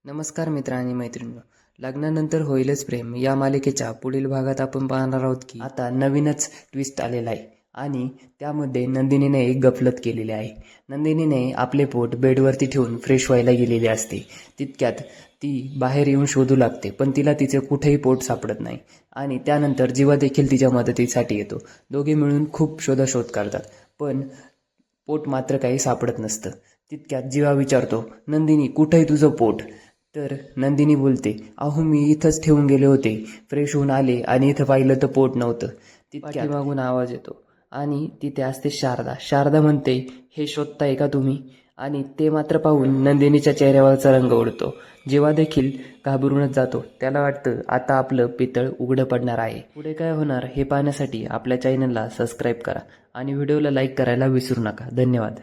नमस्कार मित्र आणि मैत्रिणींनो. लग्नानंतर होईलच प्रेम या मालिकेच्या पुढील भागात आपण पाहणार आहोत की आता नवीनच ट्विस्ट आलेला आहे आणि त्यामध्ये नंदिनीने एक गफलत केलेली आहे. नंदिनीने आपले पोट बेडवरती ठेवून फ्रेश व्हायला गेलेली असते. तितक्यात ती बाहेर येऊन शोधू लागते, पण तिला तिचे कुठेही पोट सापडत नाही आणि त्यानंतर जीवा देखील तिच्या मदतीसाठी येतो. दोघे मिळून खूप शोधाशोध करतात, पण पोट मात्र काही सापडत नसतं. तितक्यात जीवा विचारतो, नंदिनी कुठंय तुझं पोट? तर नंदिनी बोलते, अहो मी इथंच ठेवून गेले होते, फ्रेश होऊन आले आणि इथं पाहिलं तर पोट नव्हतं. तितक्यात मागून आवाज येतो आणि तिथे असते शारदा. शारदा म्हणते, हे शोधताय का तुम्ही? आणि ते मात्र पाहून नंदिनीच्या चेहऱ्यावरचा रंग उडतो. जीवा देखील घाबरूनच जातो. त्याला वाटतं आता आपलं पितळ उघडं पडणार आहे. पुढे काय होणार हे पाहण्यासाठी आपल्या चॅनलला सबस्क्राईब करा आणि व्हिडिओला लाईक करायला विसरू नका. धन्यवाद.